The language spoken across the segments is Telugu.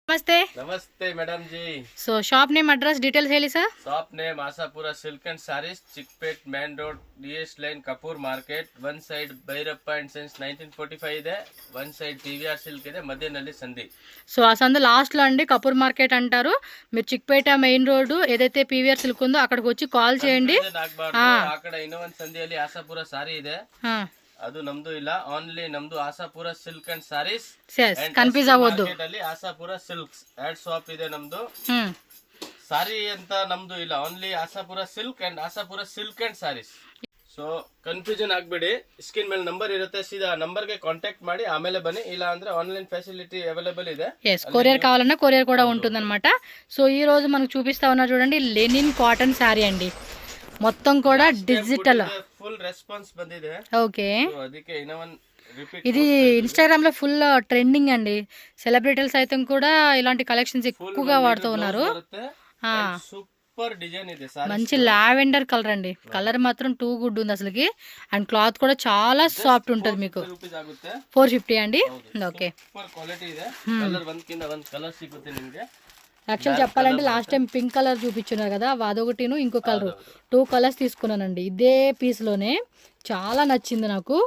नमस्ते नमस्ते मैडम जी। सो शॉप नेम अड्रेस डीटेल्स ಹೇಳಿ sir. Shop name Ashapura silk and saris, Chickpet main road, DS line, Kapoor market. One side Bhyrappa and sense 1945 ಇದೆ, वन साइड टीवीआर सिल्क ಇದೆ, మధ్యನಲ್ಲಿ సంధి. సో ఆ సందు లాస్ట్ లో అండి కపూర్ మార్కెట్ అంటారు. మీరు చిక్పేట మెయిన్ రోడ్ ఏదైతే పీవీఆర్ సిల్క్ ఉందో అక్కడికి వచ్చి కాల్ చేయండి. అక్కడ ಇನ್ನೊಂದು ಸಂಧಿಯಲ್ಲಿ ಆಶಾಪುರ ಸಾರಿ ಇದೆ, ಅದು ನಮ್ದು ಇಲ್ಲ. ಓನ್ಲಿ ನಮ್ದು Ashapura silk and saris. Confuse ಆಗೋದು. ಆಶಾಪುರ ಸಿಲ್ಕ್ಸ್ ಆಡ್ ಶಾಪ್ ಇದೆ ನಮ್ದು. ಸಾರಿ ಅಂತ ನಮ್ದು ಇಲ್ಲ, only Ashapura silk and Ashapura silk and sarees. So confusion ಆಗ್ಬೇಡಿ. ಸ್ಕ್ರೀನ್ ಮೇಲೆ ನಂಬರ್ ಇರುತ್ತೆ, ಸೀದಾ ನಂಬರ್ಗೆ ಕಾಂಟ್ಯಾಕ್ಟ್ ಮಾಡಿ ಆಮೇಲೆ ಬನ್ನಿ. ಇಲ್ಲ ಅಂದ್ರೆ ಆన్లైన్ ఫెసిలిటీ అవైలబుల్ ಇದೆ. కొరియర్ కావాలన్నా కొరియర్ కూడా ఉంటుందన్నమాట. సో ఈ రోజు మనకు చూపిస్తా ఉన్నా చూడండి, లెనిన్ కాటన్ శారీ అండి. మొత్తం కూడా డిజిటల్ ఫుల్ రెస్పాన్స్ ಬಂದಿದೆ. ఓకే, ಅದಕ್ಕೆ ಇನ್ನೊಂದು ఇది ఇన్స్టాగ్రామ్ లో ఫుల్ ట్రెండింగ్ అండి. సెలబ్రిటీలు సైతం కూడా ఇలాంటి కలెక్షన్స్ ఎక్కువగా వాడుతూ ఉన్నారు. సూపర్ డిజైన్ ఇది, మంచి లావెండర్ కలర్ అండి. కలర్ మాత్రం టూ గుడ్ ఉంది అసలుకి. అండ్ క్లాత్ కూడా చాలా సాఫ్ట్ ఉంటుంది. మీకు 450 అండి. ఓకే, క్వాలిటీ ಇದೆ. కలర్ వన్ కింద వన్ కలర్ సిಗುತ್ತೆ ನಿಮಗೆ. యాక్చువల్ చెప్పాలంటే లాస్ట్ టైం పింక్ కలర్ చూపించున్నారు కదా, అదొకటిను ఇంకో కలర్, 2 కలర్స్ తీసుకున్నానండి. ఇదే పీస్లోనే చాలా నచ్చింది నాకు.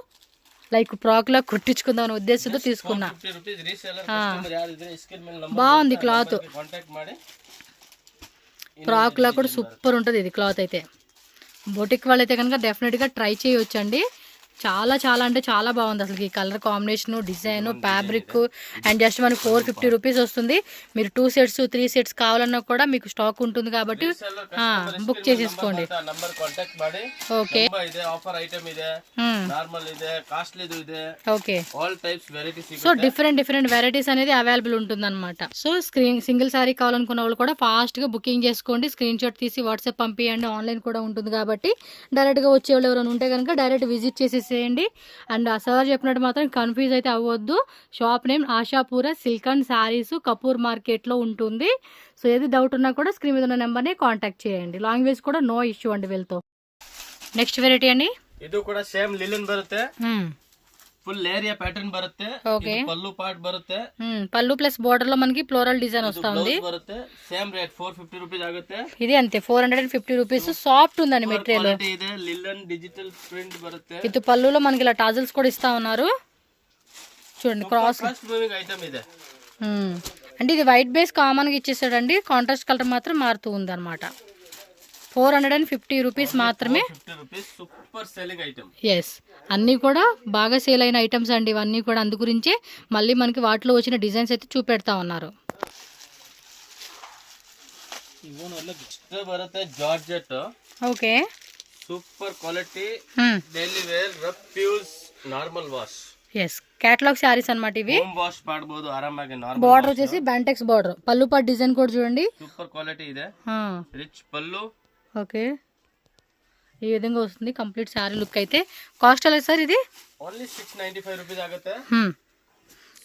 లైక్ ఫ్రాక్లా కుట్టించుకుందాం అనే ఉద్దేశంతో తీసుకున్నా. బాగుంది క్లాత్, ఫ్రాక్లా కూడా సూపర్ ఉంటుంది ఇది క్లాత్ అయితే. బొటిక్ వాళ్ళైతే కనుక డెఫినెట్గా ట్రై చేయొచ్చు అండి. చాలా చాలా అంటే చాలా బాగుంది అసలు. ఈ colour combination, design, fabric. And just మనకి 450 రూపీస్ వస్తుంది. మీరు 2 సెట్స్ 3 సెట్స్ కావాలన్నా కూడా మీకు స్టాక్ ఉంటుంది కాబట్టి బుక్ చేసేసుకోండి. Okay, okay. So different varieties అనేది అవైలబుల్ ఉంటుంది అనమాట. సో సింగిల్ సారీ కావాలనుకున్న వాళ్ళు కూడా ఫాస్ట్ గా బుకింగ్ చేసుకోండి. స్క్రీన్ షాట్ తీసి వాట్సాప్ పంపియండి. ఆన్లైన్ కూడా ఉంటుంది కాబట్టి డైరెక్ట్ గా వచ్చేవాళ్ళు ఎవరైనా ఉంటే కనుక డైరెక్ట్ విజిట్ చేసేసేయండి. అండ్ ఆ సార్ చెప్పినట్టు మాత్రం కన్ఫ్యూజ్ అయితే అవ్వద్దు. Shop name Ashapura silk and sarees, Kapoor market లో ఉంటుంది. సో ఏది డౌట్ ఉన్నా కూడా స్క్రీన్ మీద ఉన్న నెంబర్ని కాంటాక్ట్ చేయండి. లాంగ్వేజ్ కూడా నో ఇష్యూ అండి వీళ్ళతో. నెక్స్ట్ వెరైటీ అండి, ಇದು ಕೂಡ ಸೇಮ್ ಲಿಲನ್ ಬರುತ್ತೆ. ఫుల్ ఏరియా ప్యాటర్న్ బರುತ್ತೆ. ఓకే, పల్లు పార్ట్ బರುತ್ತೆ. పల్లు ప్లస్ బోర్డర్ లో మనకి ఫ్లోరల్ డిజైన్ వస్తుంది. బರುತ್ತೆ. సేమ్ రేట్ 450 రూపీస్ ఆಗುತ್ತೆ. ఇది అంతే 450 రూపీస్. సాఫ్ట్ ఉందండి మెటీరియల్. ಇದೆ లిలన్ డిజిటల్ ప్రింట్ బರುತ್ತೆ. ఇది పల్లులో మనకి ఇలా టాజల్స్ కూడా ఇస్తా ఉన్నారు చూడండి. క్రాస్ ఐటమ్ ಇದೆ. అంటే ఇది వైట్ బేస్ కామన్ గా ఇచ్చేసాడండి. కాంట్రాస్ట్ కలర్ మాత్రం మారుతూ ఉంది అనమాట. 450 రూపీస్ మాత్రమే. Super selling item. ఎస్, అన్నీ కూడా బాగా సేల్ అయిన ఐటమ్స్ అండి ఇవన్నీ కూడా. అందు గురించే మళ్ళీ మనకి వాటిలో వచ్చిన డిజైన్స్ అయితే చూపెడతా ఉన్నారు. బರುತ್ತೆ georgette. Okay, super quality, daily wear, rough use, normal wash. Yes, catalogue sarees అన్నమాట ఇవి. హోమ్ వాష్ ಮಾಡಬಹುದು ಆರಾಮಾಗಿ. నార్మల్ బార్డర్ వచ్చేసి బ్యాంటెక్స్ బార్డర్. పల్లు పాట్ డిజైన్ కూడా చూడండి, సూపర్ క్వాలిటీ ಇದೆ. రిచ్ పల్లు. ఓకే, ఈ విధంగా వస్తుంది కంప్లీట్ శారీ లుక్ అయితే. కాస్ట్ ఎలా సార్ ఇది? ఓన్లీ 695 రూపీస్ ఆಗುತ್ತೆ.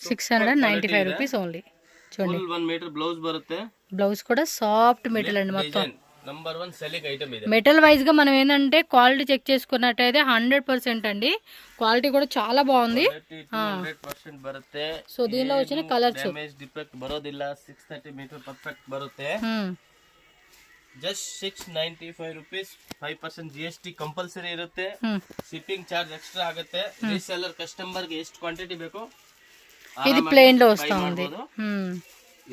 695 రూపీస్ ఓన్లీ. చూడండి, 1 మీటర్ బ్లౌజ్ బರುತ್ತೆ. బ్లౌజ్ కూడా సాఫ్ట్ మెటీరియల్ అండి మొత్తం. నంబర్ 1 సెల్లింగ్ ఐటమ్ ఇది. మెటల్ వైజ్ గా మనం ఏంటంటే క్వాలిటీ చెక్ చేసుకున్నట్టయితే 100% అండి. క్వాలిటీ కూడా చాలా బాగుంది. 100% బರುತ್ತೆ. సో దీనిలో వచ్చిన కలర్స్ డ్యామేజ్ డిఫెక్ట్ బರೋದಿಲ್ಲ. 630 మీటర్ పర్ఫెక్ట్ బರುತ್ತೆ. Just 695 rupees. 5% GST ಕಂಪಲ್ಸರಿ ಇರುತ್ತೆ. ಶಿಪ್ಪಿಂಗ್ ಚಾರ್ಜ್ ಎಕ್ಸ್ಟ್ರಾ ಆಗುತ್ತೆ. ರೀಸೆಲ್ಲರ್ ಕಸ್ಟಮರ್ ಗೆ ಎಷ್ಟು ಕ್ವಾಂಟಿಟಿ ಬೇಕು ఇది ప్లెయిన్ లో వస్తా ఉంది.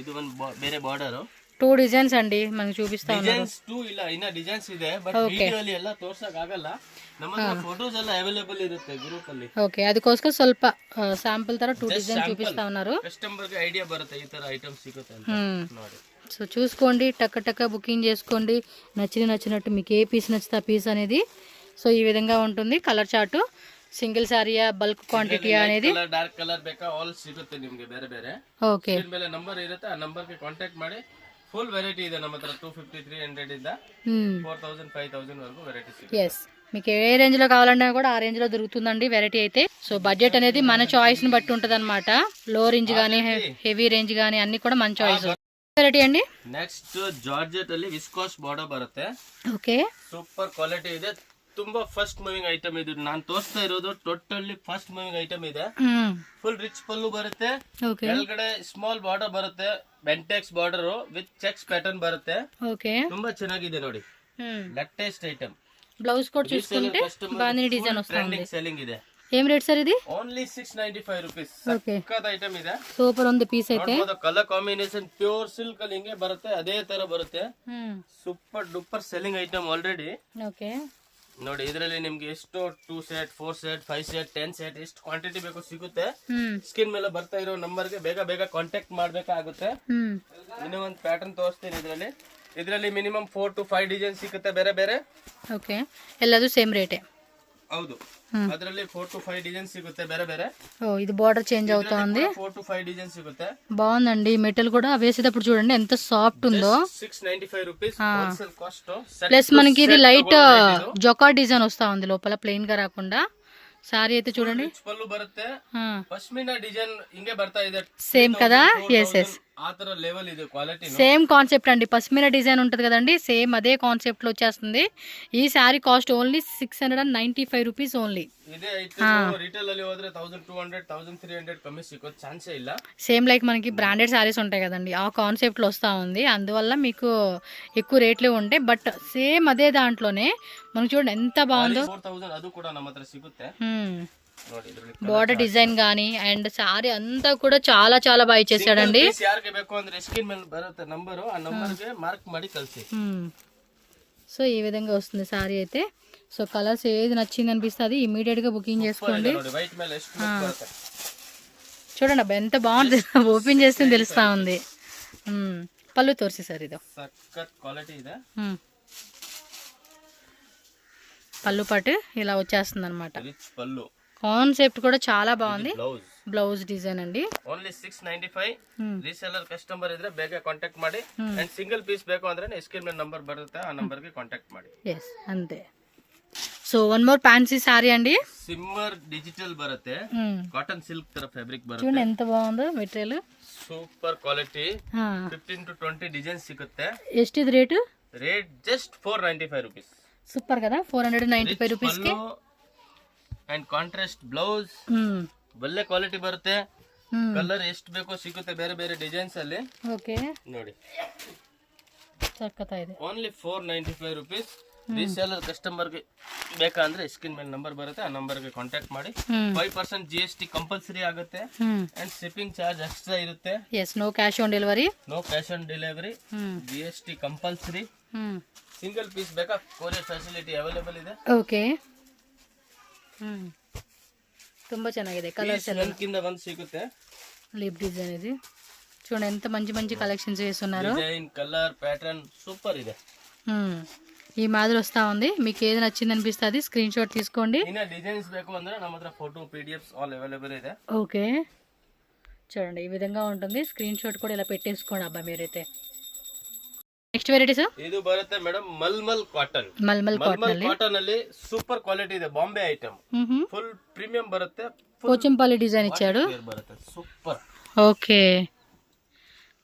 ಇದು ಒಂದು ಬೇರೆ ಬಾರ್ಡರ್. 2 డిజైన్స్ అండి మనకు చూపిస్తా ఉన్నారు. డిజైన్స్ 2 ಇಲ್ಲ, ಇನ್ನ డిజైన్స్ ಇದೆ. బట్ వీడియో ಅಲ್ಲಿ ಎಲ್ಲ ತೋರ್ಸಕ ಆಗಲ್ಲ. ನಮ್ಮ ಹತ್ರ ಫೋಟೋಸ್ ಎಲ್ಲ ಅವೈಲೇಬಲ್ ಇರುತ್ತೆ ಗ್ರೂಪ್ ಅಲ್ಲಿ. ఓకే, ಅದಕ್ಕೋಸ್ಕರ ಸ್ವಲ್ಪ శాంపుల్ ತರ 2 డిజైన్ చూపిస్తా ఉన్నారు. కస్టమర్ ಗೆ ఐడియా ಬರುತ್ತೆ ಈ ತರ ఐటమ్స్ ಸಿಗುತ್ತೆ ಅಂತ ನೋಡಿ. సో చూసుకోండి, టక్క బుకింగ్ చేసుకోండి. నచ్చినట్టు మీకు ఏ పీస్ నచ్చితే ఆ పీస్ అనేది. సో ఈ విధంగా ఉంటుంది కలర్ చార్ట్. సింగిల్ సారీయా, బల్క్ క్వాంటిటీ అనేది, డార్క్ కలర్ ಬೇಕಾ ಆಲ್ ಸಿಗುತ್ತೆ ನಿಮಗೆ ಬೇರೆ ಬೇರೆ. ఓకే, ಸ್ಕ್ರೀನ್ ಮೇಲೆ ನಂಬರ್ ಇರುತ್ತೆ, ಆ ನಂಬರ್ ಗೆ ಕಾಂಟ್ಯಾಕ್ಟ್ ಮಾಡಿ. ಫುಲ್ ವೆರೈಟಿ ಇದೆ ನಮ್ಮ ಹತ್ರ. 250 300 ಇಂದ 4000 5000 వరకు వెరైటీ సిಗುತ್ತೆ. ఎస్, మీకు ఏ రేంజ్ లో కావాలన్నా కూడా ఆ రేంజ్ లో దొరుకుతుందండి వెరైటీ అయితే. సో బడ్జెట్ అనేది మన చాయిస్ ని బట్టి ఉంటది అనమాట. లో రేంజ్ గానీ, హెవీ రేంజ్ గానీ అన్ని కూడా మన చాయిస్. వెరైటీ అండి. నెక్స్ట్ జార్జెట్ ಅಲ್ಲಿ ವಿಸ್ಕೋಸ್ ಬಾರ್ಡರ್ ಬರುತ್ತೆ. ఓకే, సూపర్ క్వాలిటీ ಇದೆ. ತುಂಬಾ ಫಸ್ಟ್ ಮೂವಿಂಗ್ ಐಟಮ್ ಇದು. ನಾನು ತೋರಿಸ್ತಾ ಇರೋದು ಟೋಟಲಿ ಫಸ್ಟ್ ಮೂವಿಂಗ್ ಐಟಮ್ ಇದೆ. ಫುಲ್ ರಿಚ್ ಪಲ್ಲು ಬರುತ್ತೆ, ಕೆಳಗಡೆ ಸ್ಮಾಲ್ ಬಾರ್ಡರ್ ಬರುತ್ತೆ, Bentex border with cheques pattern ಬರುತ್ತೆ. ತುಂಬಾ ಚೆನ್ನಾಗಿದೆ ನೋಡಿ, ಲೇಟೆಸ್ಟ್ ಐಟಮ್. ಬ್ಲೌಸ್ ಕೋಡ್ చూసుకుంటే బాందిని డిజైన్ వస్తుంది. సెల్లింగ్ ಇದೆ. ఏం రేట్ సార్ ఇది? Only 695 rupees. ಸಕ್ಕತ್ ಐಟಮ್ ಇದೆ, ಸೂಪರ್ ಒಂದು ಪೀಸ್ ಐತೆ. ಕಲರ್ ಕಾಂಬಿನೇಷನ್ ಪ್ಯೂರ್ ಸಿಲ್ಕ್ ಅಲ್ಲಿ ಹಿಂಗೆ ಬರುತ್ತೆ, ಅದೇ ತರ ಬರುತ್ತೆ. Super duper selling item already. Okay ನೋಡಿ, ಇದರಲ್ಲಿ ನಿಮ್ಗೆ ಎಷ್ಟು 2 ಸೆಟ್ 4 ಸೆಟ್ 5 ಸೆಟ್ 10 ಸೆಟ್ ಎಷ್ಟು ಕ್ವಾಂಟಿಟಿ ಬೇಕು ಸಿಗುತ್ತೆ. ಸ್ಕ್ರೀನ್ ಮೇಲೆ ಬರ್ತಾ ಇರೋ ನಂಬರ್ಗೆ ಬೇಗ ಬೇಗ ಕಾಂಟ್ಯಾಕ್ಟ್ ಮಾಡ್ಬೇಕಾಗುತ್ತೆ. ಇನ್ನೂ ಒಂದು ಪ್ಯಾಟರ್ನ್ ತೋರಿಸ್ತೀನಿ ಇದರಲ್ಲಿ ಮಿನಿಮಮ್ 4 to 5 ಡಿಸೈನ್ ಸಿಗುತ್ತೆ ಬೇರೆ ಬೇರೆ. ಓಕೆ, ಎಲ್ಲದೂ ಸೇಮ್ ರೇಟೇ. ಹೌದು, ಅದರಲ್ಲಿ 4 to 5 ಡಿಸೈನ್ సిಗುತ್ತೆ ಬೇರೆ ಬೇರೆ. ఇది బార్డర్ చేంజ్ అవుతా ఉంది. 4 to 5 డిజైన్ సిಗುತ್ತೆ. బాగుందండి, మెటల్ కూడా వేసేటప్పుడు చూడండి ఎంత సాఫ్ట్ ఉందో. 695 రూపీస్ హోల్సేల్ కాస్ట్. ప్లస్ మనకి ఇది లైట్ జొకా డిజైన్ వస్తా ఉంది లోపల, ప్లెయిన్ గా రాకుండా. సారీ అయితే చూడండి, పళ్ళు బರುತ್ತೆ, పష్మినా డిజైన్ ఇంగే ಬರ್ತಾ ಇದೆ. సేమ్ కదా? ఎస్ ఎస్, ఆ తర లెవెల్ ఇది క్వాలిటీ. సేమ్ కాన్సెప్ట్ అండి, పష్మినా డిజైన్ ఉంటది కదండి, సేమ్ అదే కాన్సెప్ట్ లో వచ్చేస్తుంది. ఈ sari cost only 695 rupees only. ఇదే అయితే రిటైల్ ಅಲ್ಲಿ ಹೋದ್ರೆ 1200 1300 కమ్మి సిక్కో ఛాన్సే ಇಲ್ಲ. సేమ్ లైక్ మనకి బ్రాండెడ్ శారీస్ ఉంటాయి కదండి, ఆ కాన్సెప్ట్ లో వస్తా ఉంది. అందువల్ల మీకు ఎక్కువ రేట్లే ఉంటాయి, బట్ సేమ్ అదే దాంట్లోనే మనకు చూడండి ఎంత బాగుందో. 4000 ಅದು ಕೂಡ ನಮ್ಮ ಹತ್ರ ಸಿಗುತ್ತೆ. బార్డర్ డిజైన్ గానీ అండ్ సారీ అంతా కూడా చాలా చాలా బాగా ఇచ్చేసాడండి. ಯಾರಿಗೆ ಬೇಕು ಅಂದ್ರೆ ಸ್ಕ್ರೀನ್ ಮೇಲೆ ಬರುತ್ತೆ ನಂబర్, ಆ ನಂబర్ಗೆ మార్క్ ಮಾಡಿ ಕಳಿಸಿ. సో ఈ విధంగా వస్తుంది సారీ అయితే. సో కలర్స్ ఏది నచ్చింది అనిపిస్తుంది ఇమీడియట్ గా బుకింగ్ చేసుకోండి. చూడండి అబ్బా ఎంత బాగుంది, ఓపెన్ చేస్తే తెలుస్తా ఉంది. పళ్ళు తోర్సి సార్, ఇది పళ్ళు పాటు ఇలా వచ్చేస్తుంది అనమాట. కాన్సెప్ట్ కూడా చాలా బాగుంది. ಬ್ಲೌಸ್ ಡಿಸೈನ್ ಅಂడి. ಓನ್ಲಿ 695. ರೀಸೆಲ್ಲರ್ ಕಸ್ಟಮರ್ ಇದ್ರೆ ಬೇಗ ಕಾಂಟ್ಯಾಕ್ಟ್ ಮಾಡಿ. ಅಂಡ್ ಸಿಂಗಲ್ ಪೀಸ್ ಬೇಕು ಅಂದ್ರೆ ಸ್ಕ್ರೀನ್ ಮೇಲೆ ನಂಬರ್ ಬರುತ್ತೆ, ಆ ನಂಬರ್ ಗೆ ಕಾಂಟ್ಯಾಕ್ಟ್ ಮಾಡಿ. ಎಸ್ ಅಂತೆ. So one more fancy sorry అండి, సిమ్మర్ డిజిటల్ బರುತ್ತೆ, కాటన్ సిల్క్ ತರ ఫ్యాబ్రిక్ బರುತ್ತೆ. చూడండి ఎంత బాగుందో material, super quality. 15 to 20 design ಸಿಗುತ್ತೆ. ఎస్టిది రేట్ జస్ట్ 495 రూపీస్. సూపర్ కదా, 495 రూపీస్ కి. ಅಂಡ್ ಕಾಂಟ್ರಾಸ್ಟ್ ಬ್ಲೌಸ್, ಒಳ್ಳೆ ಕ್ವಾಲಿಟಿ ಬರುತ್ತೆ. ಕಲರ್ ಎಷ್ಟು ಬೇಕೋ ಸಿಗುತ್ತೆ ಬೇರೆ ಬೇರೆ ಡಿಸೈನ್ಸ್ ಅಲ್ಲಿ. ಓಕೆ ನೋಡಿ, ಸಕ್ಕತ್ತಾಗಿದೆ. Only 495 rupees. ರೀಸೇಲರ್ ಕಸ್ಟಮರ್ ಗೆ ಬೇಕಂದ್ರೆ ಸ್ಕ್ರೀನ್ ಮೇಲೆ ನಂಬರ್ ಬರುತ್ತೆ, ಆ ನಂಬರ್ ಗೆ ಕಾಂಟ್ಯಾಕ್ಟ್ ಮಾಡಿ. 5% GST ಕಂಪಲ್ಸರಿ ಆಗುತ್ತೆ. ಅಂಡ್ ಶಿಪ್ಪಿಂಗ್ ಚಾರ್ಜ್ ಎಕ್ಸ್ಟ್ರಾ ಇರುತ್ತೆ. Yes, no cash on delivery. No cash on delivery, GST compulsory. Single piece ಬೇಕಾ, ಕೊರಿಯರ್ ಫೆಸಿಲಿಟಿ ಅವೈಲೇಬಲ್ ಇದೆ. ಓಕೆ, ತುಂಬಾ ಚೆನ್ನಾಗಿದೆ. ಕಲರ್ಸ್ ಎಲ್ಲ ಒಂದಕ್ಕಿಂತ ಒಂದು ಸಿಗುತ್ತೆ. ಲಿಪ್ ಡಿಸೈನ್ ಇದೆ చూడండి, ఎంత మంచి మంచి కలెక్షన్స్ వేస్తున్నారు. డిజైన్, కలర్, ప్యాటర్న్ సూపర్ ಇದೆ. ఈ మాదిరి వస్తా ఉంది. మీకు ఏది నచ్చింది అనిపిస్తుంది స్క్రీన్ షాట్ తీసుకోండి. ఇన్న డిజైన్స్ ಬೇಕು ಅಂದ್ರೆ ನಮ್ಮ ಹತ್ರ ಫೋಟೋ PDFs ఆల్ అవైలబుల్ ಇದೆ. ఓకే, చూడండి ఈ విధంగా ఉంటుంది. స్క్రీన్ షాట్ కూడా ఇలా పెట్టేసుకోండి అబ్బా మీరైతే. నెక్స్ట్ వెరైటీ సార్, ಇದು ಬರುತ್ತೆ madam mulmul cotton. Mulmul cotton ಅಲ್ಲಿ ಸೂಪರ್ ಕ್ವಾಲಿಟಿ ಇದೆ, ಬಾಂಬೆ ಐಟಮ್. ಫುಲ್ ಪ್ರೀಮಿಯಂ ಬರುತ್ತೆ. పోచంపల్లి డిజైన్ ఇచ్చాడు. ಬರುತ್ತೆ ಸೂಪರ್. ఓకే,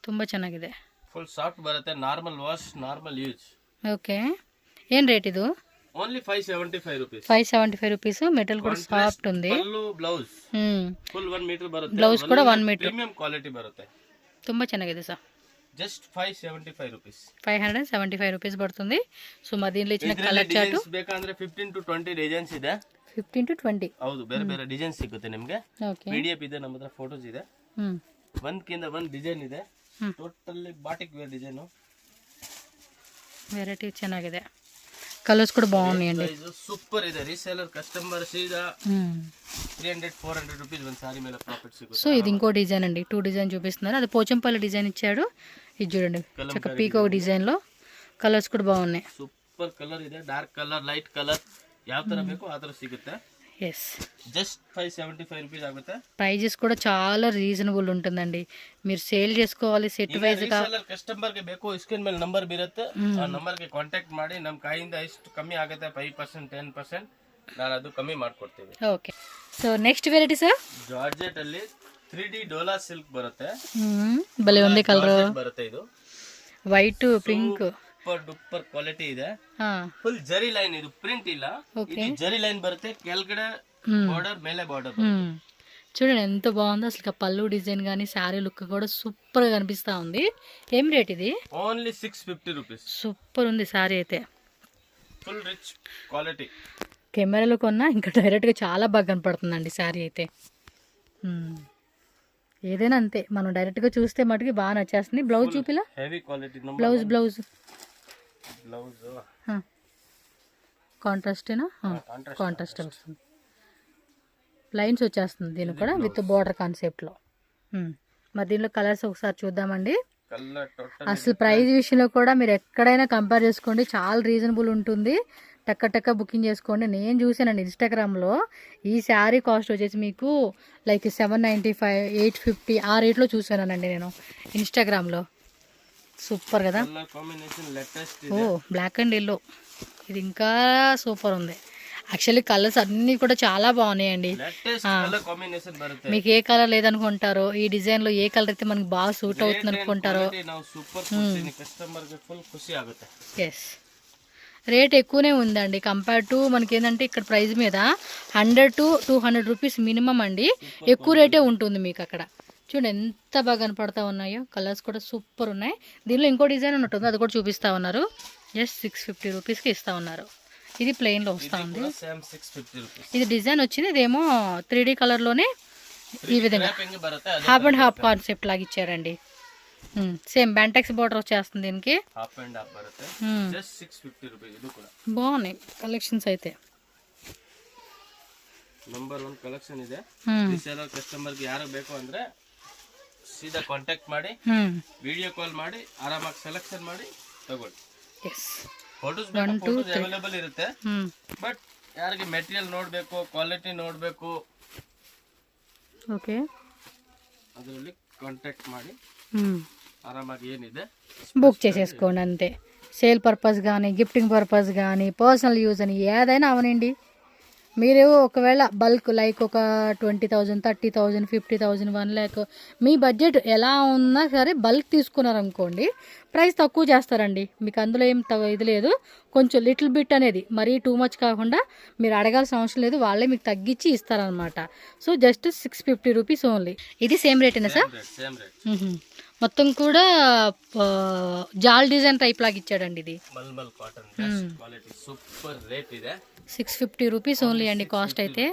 ತುಂಬಾ ಚೆನ್ನಾಗಿದೆ. ಫುಲ್ ಸಾಫ್ಟ್ ಬರುತ್ತೆ, normal wash, normal use. Okay, ఏం రేట్ ఇది? Only 575 rupees. 575 రూపీస్. మెటల్ కూడా సాఫ్ట్ ఉంది. పల్ಲು బ్లౌಸ್ ಫುಲ್ 1 ಮೀಟರ್ ಬರುತ್ತೆ. ಬ್ಲೌಸ್ ಕೂಡ 1 ಮೀಟರ್. ಪ್ರೀಮಿಯಂ ಕ್ವಾಲಿಟಿ ಬರುತ್ತೆ. ತುಂಬಾ ಚೆನ್ನಾಗಿದೆ ಸರ್. Just 575 rupees. 575 రూపీస్ పడుతుంది. సో మా దీంట్లో ఇచ్చిన కలర్ చార్ట్ ಬೇಕಂದ್ರೆ 15 to 20 ಡಿಸೈನ್ಸ್ ಇದೆ. 15 to 20 ಹೌದು, ಬೇರೆ ಬೇರೆ ಡಿಸೈನ್ ಸಿಗುತ್ತೆ ನಿಮಗೆ. ಓಕೆ, PDF ಇದೆ, ನಮ್ಮ ಹತ್ರ ಫೋಟೋಸ್ ಇದೆ. ಒಂದಕ್ಕಿಂತ ಒಂದು ಡಿಸೈನ್ ಇದೆ. Totally batik wear design. Variety ಚೆನ್ನಾಗಿದೆ. కలర్స్ కూడా బాగున్నాయండి. సూపర్ ಇದೆ. రీసేలర్ కస్టమర్ సీదా 300-400 రూపీస్ ಒಂದು సారీ ಮೇಲೆ ప్రాఫిట్ సిಗುತ್ತೆ. సో ఇది ఇంకో డిజైన్ అండి, 2 డిజైన్ చూపిస్తున్నారు. అది పోచంపల్లి డిజైన్ ఇచ్చాడు. ఇది చూడండి చక్క పీకో డిజైన్ లో. కలర్స్ కూడా బాగున్నాయి. సూపర్ కలర్ ಇದೆ, డార్క్ కలర్, లైట్ కలర్, ಯಾವ ತರ ಬೇಕು ಆ ತರ ಸಿಗುತ್ತೆ. ఎస్, జస్ట్ 575 రూపీస్ ಆಗುತ್ತೆ. ప్రైజెస్ కూడా చాలా రీజనబుల్ ఉంటుందండి. మీరు సేల్ చేసుకోవాలి సెట్ వైజ్ గా. ಕಸ್ಟಮರ್ ಗೆ ಬೇಕು ಸ್ಕ್ರೀನ್ ಮೇಲೆ ನಂಬರ್ ಬರುತ್ತೆ, ಆ ನಂಬರ್ ಗೆ ಕಾಂಟ್ಯಾಕ್ಟ್ ಮಾಡಿ. ನಮ್ಮ ಕೈಯಿಂದ ಎಷ್ಟು ಕಮ್ಮಿ ಆಗುತ್ತೆ 5% 10% ನಾನು ಅದು ಕಮ್ಮಿ ಮಾಡ್ಕೊಡ್ತೀವಿ. Okay, so next variety sir, georgette ಅಲ್ಲಿ 3D ಡೋಲಾ ಸಿಲ್ಕ್ ಬರುತ್ತೆ. భలే ఉంది కలర్. ಬರುತ್ತೆ ಇದು white pink. Super duper quality ಇದೆ. ಹಾ ಫುಲ್ ಜರಿ ಲೈನ್, ಇದು ಪ್ರಿಂಟ್ ಇಲ್ಲ, ಇದು ಜರಿ ಲೈನ್ ಬರುತ್ತೆ. ಕೆಳಗಡೆ ಬಾರ್ಡರ್, ಮೇಲೆ ಬಾರ್ಡರ್. చూడండి ఎంత బాగుందో అసలు. పళ్ళు డిజైన్ కానీ శారీ లుక్ కూడా సూపర్ గా కనిపిస్తా ఉంది. ఏం రేట్ ఇది? Only 650 rupees. సూపర్ ఉంది శారీ అయితే, ఫుల్ రిచ్ క్వాలిటీ. కెమెరాలో కొన్నా ఇంకా డైరెక్ట్ గా చాలా బాగా కనపడుతుందండి శారీ అయితే. ఏదైనా అంతే, మనం డైరెక్ట్ గా చూస్తే మటుకి బాగా నచ్చేస్తుంది. బ్లౌజ్ చూపిలా, హెవీ క్వాలిటీ. బ్లౌజ్ బ్లౌజ్ కాంట్రాస్టేనా? కాంట్రాస్ట్ వస్తుంది, లైన్స్ వచ్చేస్తుంది దీనికి కూడా విత్ బోర్డర్ కాన్సెప్ట్లో. మరి దీనిలో కలర్స్ ఒకసారి చూద్దామండి. అసలు ప్రైస్ విషయంలో కూడా మీరు ఎక్కడైనా కంపేర్ చేసుకోండి, చాలా రీజనబుల్ ఉంటుంది. టక్క బుకింగ్ చేసుకోండి. నేను చూసానండి ఇన్స్టాగ్రామ్లో, ఈ శారీ కాస్ట్ వచ్చేసి మీకు లైక్ 795, 850 ఆ రేట్లో చూసానండి నేను ఇన్స్టాగ్రామ్లో. సూపర్ కదా. ఓ బ్లాక్ అండ్ ఎల్లో, ఇది ఇంకా సూపర్ ఉంది. యాక్చువల్లీ కలర్స్ అన్నీ కూడా చాలా బాగున్నాయండి. మీకు ఏ కలర్ లేదనుకుంటారో, ఈ డిజైన్ లో ఏ కలర్ అయితే మనకి బాగా సూట్ అవుతుంది అనుకుంటారో. ఎస్, రేట్ ఎక్కువనే ఉందండి కంపేర్ టు మనకి ఏంటంటే ఇక్కడ ప్రైస్ మీద 100 to 200 రూపీస్ మినిమం అండి, ఎక్కువ రేటే ఉంటుంది మీకు అక్కడ. చూడండి ఎంత బాగా కనపడతా ఉన్నాయో, కలర్స్ కూడా సూపర్ ఉన్నాయి. దీనిలో ఇంకో డిజైన్ ఉంటుంది, అది కూడా చూపిస్తా ఉన్నారు. జస్ట్ 650 రూపీస్కి ఇస్తా ఉన్నారు. ఇది ప్లెయిన్ లో వస్తా ఉంది. ఇది డిజైన్ వచ్చింది, ఇదేమో 3D కలర్ లోనే ఈ విధంగా హాఫ్ అండ్ హాఫ్ కాన్సెప్ట్ లాగా ఇచ్చారండి. సేమ్ బ్యాంటెక్స్ బోర్డర్ వచ్చేస్తుంది దీనికి. బాగున్నాయి కలెక్షన్స్ అయితే. ನಂಬರ್ 1 ಕಲೆಕ್ಷನ್ ಇದೆ. ರಿಸೇಲರ್ ಕಸ್ಟಮರ್ ಗೆ ಯಾರು ಬೇಕು ಅಂದ್ರೆ ಸೀದಾ ಕಾಂಟ್ಯಾಕ್ಟ್ ಮಾಡಿ, ವಿಡಿಯೋ ಕಾಲ್ ಮಾಡಿ, ಆರಾಮಾಗಿ ಸೆಲೆಕ್ಷನ್ ಮಾಡಿ ತಗೊಳ್ಳಿ. ಫೋಟೋಸ್ ಅವೈಲೇಬಲ್ ಇರುತ್ತೆ. ಬಟ್ ಯಾರಿಗೆ ಮೆಟೀರಿಯಲ್ ನೋಡಬೇಕು, ಕ್ವಾಲಿಟಿ ನೋಡಬೇಕು, ಓಕೆ, ಅದರಲ್ಲಿ ಕಾಂಟ್ಯಾಕ್ಟ್ ಮಾಡಿ ఆరామాగా ఏనిదే బుక్ చేసేసుకోండి అంతే. సేల్ పర్పస్ కానీ, గిఫ్టింగ్ పర్పస్ కానీ, పర్సనల్ యూజ్ అని ఏదైనా అవనండి. మీరు ఒకవేళ బల్క్ లైక్ ఒక 20,000, 30,000, 50,000, 1 lakh మీ బడ్జెట్ ఎలా ఉన్నా సరే బల్క్ తీసుకున్నారనుకోండి, ప్రైస్ తక్కువ చేస్తారండి. మీకు అందులో ఏం ఇది లేదు, కొంచెం లిటిల్ బిట్ అనేది, మరీ టూ మచ్ కాకుండా మీరు అడగాల్సిన అవసరం లేదు, వాళ్ళే మీకు తగ్గించి ఇస్తారనమాట. So just 650 rupees only. ఇది సేమ్ రేటేనా సార్? మొత్తం కూడా జాల్ డిజైన్ టైప్ లాగా ఇచ్చాడండి. ఇది 650 రూపీస్ ఓన్లీ అండి కాస్ట్ అయితే.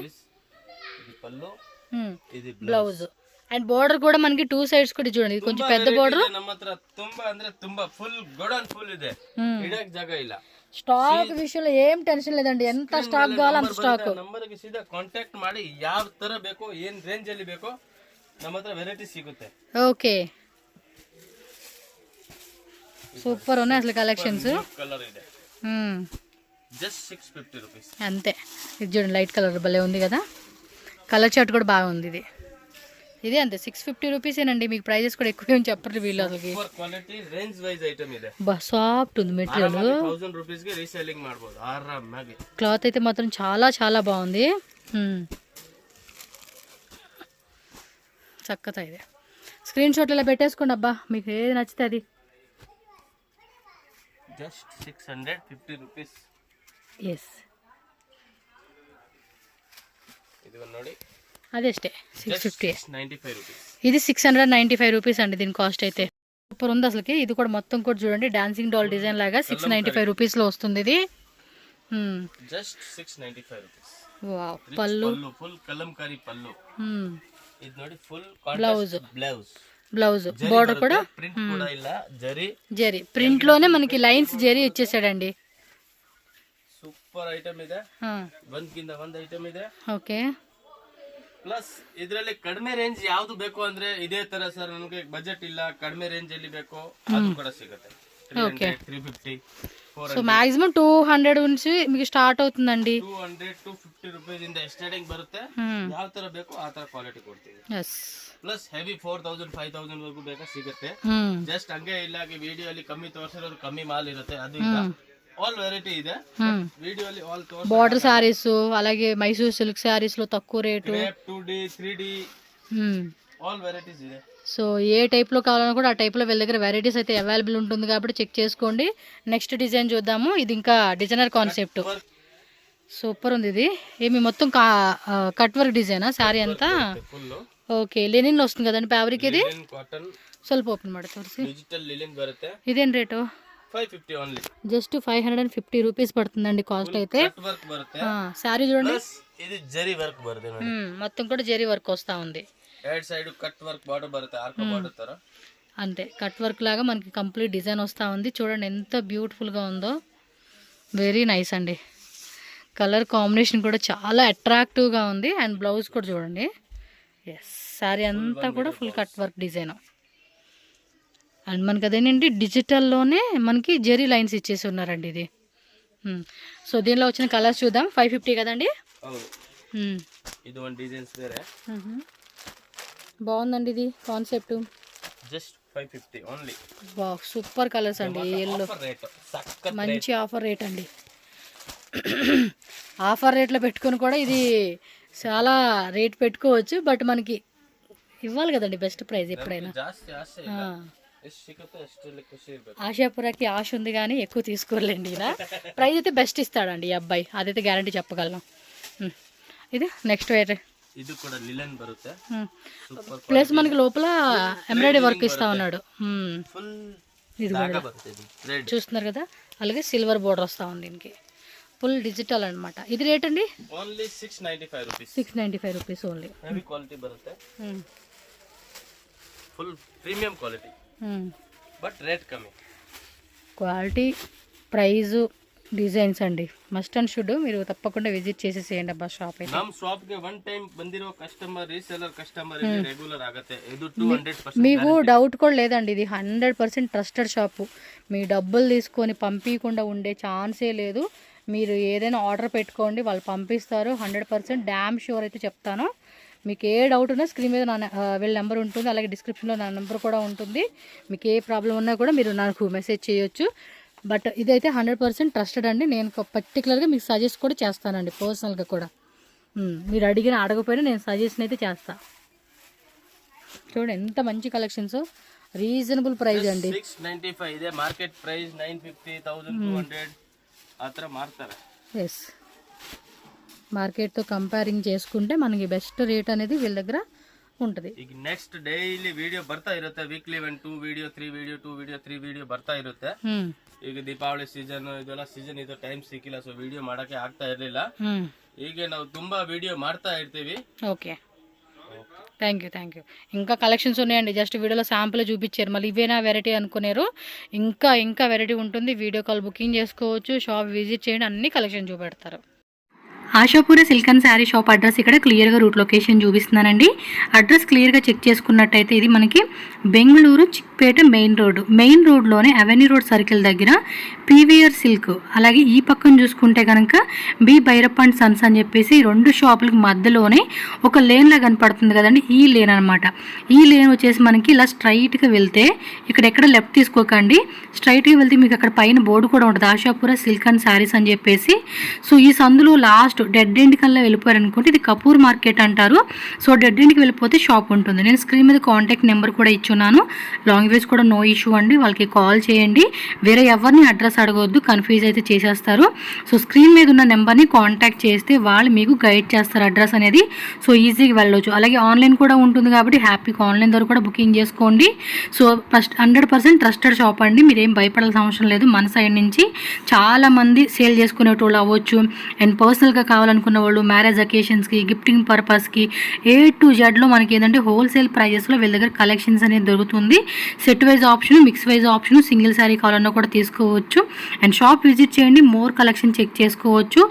బ్లౌజ్ అండ్ బోర్డర్ కూడా మనకి 2 sides కూడా చూడండి, ఇది కొంచెం పెద్ద బోర్డర్. స్టాక్ విషయంలో ఏం టెన్షన్ లేదండి, ఎంత స్టాక్ కావాలో అంత స్టాక్. ಕಾಂಟ್ಯಾಕ್ಟ್ ಮಾಡಿ ಯಾವ ತರ ಬೇಕೋ, ಏನ್ ರೇಂಜ್ ಅಲ್ಲಿ ಬೇಕೋ ನಮ್ಮ ಹತ್ರ ವೆರೈಟಿ ಸಿಗುತ್ತೆ. ఓకే, సూపర్ ఉన్నాయి అసలు కలెక్షన్స్. కలర్ ಇದೆ జస్ట్ 650 రూపీస్ అంతే. ఇది చూడండి లైట్ కలర్ భలే ఉంది కదా, కలర్ చార్ట్ కూడా బాగుంది. ఇది అంతే 650 రూపీసేనండి. మీకు ప్రైజెస్ కూడా ఎక్కువ ఏం చెప్పరు వీళ్ళు అసలుకి. క్వాలిటీ రేంజ్ వైజ్ ఐటమ్ ಇದೆ, సాఫ్ట్ ఉంది మెటీరియల్. 1000 రూపీస్ కి రీసేలింగ్ ಮಾಡಬಹುದು ಆರಾಮಾಗಿ. క్లాత్ అయితే మాత్రం చాలా చాలా బాగుంది. చక్కగా ఇది స్క్రీన్ షాట్ ఇలా పెట్టేసుకోండి అబ్బా, మీకు ఏది నచ్చితే అది. Just 650 rupees. ఎస్, ఇది ನೋಡಿ అదేస్టే 650. 95 రూపీస్. ఇది 695 రూపీస్ అండి దీని కాస్ట్ అయితే. సూపర్ ఉంది అసలుకి. ఇది కూడా మొత్తం కూడా చూడండి డాన్సింగ్ డాల్ డిజైన్ లాగా 695 రూపీస్ లో వస్తుంది ఇది. Just 695 rupees. వావ్, పళ్ళు ఫుల్ కలంకారీ పళ్ళు. ఇది ನೋಡಿ ఫుల్ బ్లౌజ్ బోర్డర్ కూడా ప్రింట్ కూడా ಇಲ್ಲ, జరీ ప్రింట్ లోనే మనకి లైన్స్ జరీ ఇచ్చేసాడండి. సూపర్ ఐటమ్ ಇದೆ, ಒಂದಕ್ಕಿಂತ ಒಂದು ಐಟಮ್ ಇದೆ. ఓకే, ಪ್ಲಸ್ ಇದರಲ್ಲಿ ಕಡಿಮೆ ರೇಂಜ್ ಯಾವ್ದು ಬೇಕು ಅಂದ್ರೆ ಇದೇ ತರ ಸರ್, ನನಗೆ ಬಜೆಟ್ ಇಲ್ಲ, ಕಡಿಮೆ ರೇಂಜ್ ಅಲ್ಲಿ ಬೇಕು, ಅದು ಕೂಡ ಸಿಗುತ್ತೆ. 350, 400. సో మాక్సిమం 200 నుంచి మీకు స్టార్ట్ అవుతుందండి. 200, 250 రూపీస్ ಇಂದ ಸ್ಟಾರ್ಟಿಂಗ್ ಬರುತ್ತೆ. ಯಾವ ತರ ಬೇಕು ಆ ತರ ಕ್ವಾಲಿಟಿ ಕೊಡ್ತೀವಿ. ಪ್ಲಸ್ ಹೆವಿ 4000, 5000 ವರೆಗೂ ಬೇಕಾ ಸಿಗುತ್ತೆ. ಜಸ್ಟ್ ಹಂಗೆ ಇಲ್ಲ ವಿಡಿಯೋ ಅಲ್ಲಿ ಕಮ್ಮಿ ತೋರಿಸಿರೋದು ಕಮ್ಮಿ ಮಾಲ್ ಇರುತ್ತೆ, ಅದು ಇಲ್ಲ. ఆల్ వెరైటీ ಇದೆ వీడియోಲಿ ఆల్ తోర్స్. బోర్డర్ సారీస్, అలాగే మైసూర్ సిల్క్ సారీస్ లో తక్కువ rate, 2D 3D all varieties ಇದೆ. సో ఏ టైప్లో కావాలన్నా కూడా ఆ టైప్లో వీళ్ళ దగ్గర వెరైటీస్ అయితే అవైలబుల్ ఉంటుంది కాబట్టి చెక్ చేసుకోండి. నెక్స్ట్ డిజైన్ చూద్దాము. ఇది ఇంకా డిజైనర్ కాన్సెప్ట్, సూపర్ ఉంది. ఇది ఏమి మొత్తం కట్ వర్క్ డిజైనా శారీ అంతా? ఓకే, లెనిన్ వస్తుంది కదండి ఫ్యాబ్రిక్. ఇది ಸ್ವಲ್ಪ ಓಪನ್ ಮಾಡಿ ತೋರಿಸಿ. ఇదేం రేటు? 550 ఓన్లీ. జస్ట్ 550 రూపీస్ పడుతుందండి కాస్ట్ అయితే. శారీ చూడండి, ఇది జరీ వర్క్ బರುತ್ತೆ, మొత్తం కూడా జరీ వర్క్ వస్తా ఉంది. సైడ్ కట్ వర్క్ బార్డర్ బರುತ್ತೆ, ఆర్కో బార్డర్ ತರ అంతే కట్ వర్క్ లాగా మనకి కంప్లీట్ డిజైన్ వస్తూ ఉంది. చూడండి ఎంత బ్యూటిఫుల్గా ఉందో, వెరీ నైస్ అండి. కలర్ కాంబినేషన్ కూడా చాలా అట్రాక్టివ్గా ఉంది. అండ్ బ్లౌజ్ కూడా చూడండి. ఎస్, శారీ అంతా కూడా full cut work design. And మనకి అదేంటంటే డిజిటల్లోనే మనకి జెరీ లైన్స్ ఇచ్చేసి ఉన్నారండి ఇది. సో దీనిలో వచ్చిన కలర్స్ చూద్దాం. 550 కదండి. ఇది వన్ డిజైన్స్ వేరే బాగుందండి ఇది concept. Just 550 only. Wow, super colours అండి. ఎల్లో మంచి ఆఫర్ రేట్ అండి. ఆఫర్ రేట్లో పెట్టుకొని కూడా ఇది చాలా రేట్ పెట్టుకోవచ్చు, బట్ మనకి ఇవ్వాలి కదండి బెస్ట్ ప్రైస్ ఎప్పుడైనా. ఆశాపురాకి ఆశ ఉంది కానీ ఎక్కువ తీసుకోలేండి. ఇలా ప్రైస్ అయితే బెస్ట్ ఇస్తాడండి ఈ అబ్బాయి, అదైతే గ్యారంటీ చెప్పగలను. ఇది నెక్స్ట్ వేరే, ఇది కూడా లిలన్ బರುತ್ತೆ, ప్లస్ మనకి లోపల ఎంబ్రాయిడరీ వర్క్ ఇస్తా ఉన్నాడు. ఇది కూడా చూస్తున్నారు కదా, అలాగే సిల్వర్ బోర్డర్ వస్తా ఉంది దీనికి. ఫుల్ డిజిటల్ అన్నమాట. ఇది రేట్ అండి only 695 rupees. 695 rupees only. Heavy quality బರುತ್ತೆ, full premium quality, but rate కಮ್ಮಿ. క్వాలిటీ, ప్రైజు, డిజైన్స్ అండి మస్ట్ అండ్ షుడ్. మీరు తప్పకుండా విజిట్ చేసేసేయండి అబ్బా షాప్ అయితే. ನಮ್ಮ ಶಾಪ್ಗೆ ಒನ್ ಟೈಮ್ ಬಂದಿರೋ ಕಸ್ಟಮರ್ ರೀಸೆಲ್ಲರ್ ಕಸ್ಟಮರ್ ಇಲ್ಲಿ ರೆಗ್ಯುಲರ್ ಆಗುತ್ತೆ. ಇದು 200% మీకు డౌట్ కూడా లేదండి, ఇది 100% ట్రస్టెడ్ షాపు. మీ డబ్బులు తీసుకొని పంపించకుండా ఉండే ఛాన్సే లేదు. మీరు ఏదైనా ఆర్డర్ పెట్టుకోండి, వాళ్ళు పంపిస్తారు 100%. డ్యామ్ షూర్ అయితే చెప్తాను. మీకు ఏ డౌట్ ఉన్నా స్క్రీన్ మీద వీళ్ళ నెంబర్ ఉంటుంది, అలాగే డిస్క్రిప్షన్లో నా నెంబర్ కూడా ఉంటుంది. మీకు ఏ ప్రాబ్లం ఉన్నా కూడా మీరు నాకు మెసేజ్ చేయొచ్చు. బట్ ఇదైతే 100% ట్రస్టెడ్ అండి. నేను పర్టికులర్గా మీకు సజెస్ట్ కూడా చేస్తానండి, పర్సనల్గా కూడా. మీరు అడగపోయినా నేను సజెషన్ అయితే చేస్తాను. చూడండి ఎంత మంచి కలెక్షన్స్, రీజనబుల్ ప్రైస్ అండి. 695 ఇదే మార్కెట్ ప్రైస్ 950, 1200 ఆ ತರ ಮಾರ್ತಾರೆ. ఎస్, మార్కెట్తో కంపేరింగ్ చేసుకుంటే మనకి బెస్ట్ రేట్ అనేది వీళ్ళ దగ్గర ఉంటుంది. ಈಗ ನೆಕ್ಸ್ಟ್ ಡೈಲಿ ವಿಡಿಯೋ ಬರ್ತಾ ಇರುತ್ತೆ, weekly 1 2 video 3 video 2 video 3 video ಬರ್ತಾ ಇರುತ್ತೆ. ಈಗ ದೀಪಾವಳಿ ಸೀಸನ್ ಇದೆಲ್ಲ ಸೀಸನ್ ಇದು ಟೈಮ್ ಸಿಕ್ಕಿಲ್ಲ, ಸೊ ವಿಡಿಯೋ ಮಾಡಕ್ಕೆ ಆಗ್ತಾ ಇರ್ಲಿಲ್ಲ. ಈಗ ನಾವು ತುಂಬಾ ವಿಡಿಯೋ ಮಾಡ್ತಾ ಇರ್ತೀವಿ. Okay, thank you. ఇంకా కలెక్షన్స్ ఉన్నాయండి. జస్ట్ వీడియోలో శాంపుల్ చూపించారు, మళ్ళీ ఇవేనా వెరైటీ అనుకున్నారు. ఇంకా వెరైటీ ఉంటుంది. వీడియో కాల్ బుకింగ్ చేసుకోవచ్చు, షాప్ విజిట్ చేయండి, అన్ని కలెక్షన్ చూపెడతారు. Ashapura silk and saree shop address ఇక్కడ క్లియర్గా రూట్ లొకేషన్ చూపిస్తున్నానండి. అడ్రస్ క్లియర్గా చెక్ చేసుకున్నట్టయితే ఇది మనకి బెంగళూరు చిక్పేట మెయిన్ రోడ్లోనే అవెన్యూ రోడ్ సర్కిల్ దగ్గర పీవీఆర్ సిల్క్, అలాగే ఈ పక్కన చూసుకుంటే కనుక బి భైరప్ప అండ్ సన్స్ అని చెప్పేసి 2 షాపులకి మధ్యలోనే ఒక లేన్లా కనపడుతుంది కదండి, ఈ లేన్ అనమాట. ఈ లేన్ వచ్చేసి మనకి ఇలా స్ట్రైట్గా వెళ్తే ఇక్కడ ఎక్కడ లెఫ్ట్ తీసుకోకండి, స్ట్రైట్గా వెళ్తే మీకు అక్కడ పైన బోర్డు కూడా ఉంటుంది, ఆశాపుర సిల్క్ అండ్ శారీస్ అని చెప్పేసి. సో ఈ సందులో లాస్ట్ డెడ్ ఎండ్ కల్లా వెళ్ళిపోయారు అనుకుంటే ఇది కపూర్ మార్కెట్ అంటారు. సో డెడ్ ఎండ్కి వెళ్ళిపోతే షాప్ ఉంటుంది. నేను స్క్రీన్ మీద కాంటాక్ట్ నెంబర్ కూడా ఇచ్చున్నాను. లాంగ్వేజ్ కూడా నో ఇష్యూ అండి, వాళ్ళకి కాల్ చేయండి. వేరే ఎవరిని అడ్రస్ అడగవద్దు, కన్ఫ్యూజ్ అయితే చేసేస్తారు. సో స్క్రీన్ మీద ఉన్న నెంబర్ని కాంటాక్ట్ చేస్తే వాళ్ళు మీకు గైడ్ చేస్తారు అడ్రస్ అనేది. సో ఈజీగా వెళ్ళవచ్చు. అలాగే ఆన్లైన్ కూడా ఉంటుంది కాబట్టి హ్యాపీగా ఆన్లైన్ ద్వారా కూడా బుకింగ్ చేసుకోండి. సో 100% ట్రస్టెడ్ షాప్ అండి, మీరేం భయపడాల్సిన అవసరం లేదు. మన సైడ్ నుంచి చాలామంది సేల్ చేసుకునేటోళ్ళు అవ్వచ్చు, అండ్ పర్సనల్గా కావాలనుకున్న వాళ్ళు మ్యారేజ్ అకేషన్స్కి, గిఫ్టింగ్ పర్పస్కి, A to Z మనకి ఏంటంటే హోల్సేల్ ప్రైజెస్లో వీళ్ళ దగ్గర కలెక్షన్స్ అనేది దొరుకుతుంది. Set wise option, mix wise option, single sari కావాలన్నా కూడా తీసుకోవచ్చు. అండ్ షాప్ విజిట్ చేయండి, మోర్ కలెక్షన్ చెక్ చేసుకోవచ్చు.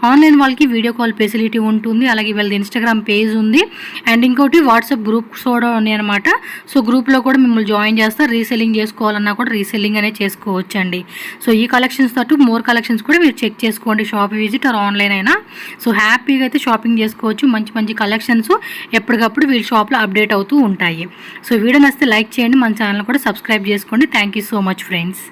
ఆన్లైన్ వాళ్ళకి వీడియో కాల్ ఫెసిలిటీ ఉంటుంది, అలాగే వీళ్ళది ఇన్స్టాగ్రామ్ పేజ్ ఉంది, అండ్ ఇంకోటి వాట్సాప్ గ్రూప్స్ కూడా ఉన్నాయి అనమాట. సో గ్రూప్లో కూడా మిమ్మల్ని జాయిన్ చేస్తారు. రీసెల్లింగ్ చేసుకోవాలన్నా కూడా రీసెల్లింగ్ అనేది చేసుకోవచ్చు అండి. సో ఈ కలెక్షన్స్ తోటి మోర్ కలెక్షన్స్ కూడా మీరు చెక్ చేసుకోండి, షాప్ విజిట్ ఆర్ ఆన్లైన్ అయినా. సో హ్యాపీగా అయితే షాపింగ్ చేసుకోవచ్చు. మంచి కలెక్షన్స్ ఎప్పటికప్పుడు వీళ్ళ షాప్లో అప్డేట్ అవుతూ ఉంటాయి. సో వీడియో నచ్చితే లైక్ చేయండి, మన ఛానల్ కూడా సబ్స్క్రైబ్ చేసుకోండి. Thank you so much friends.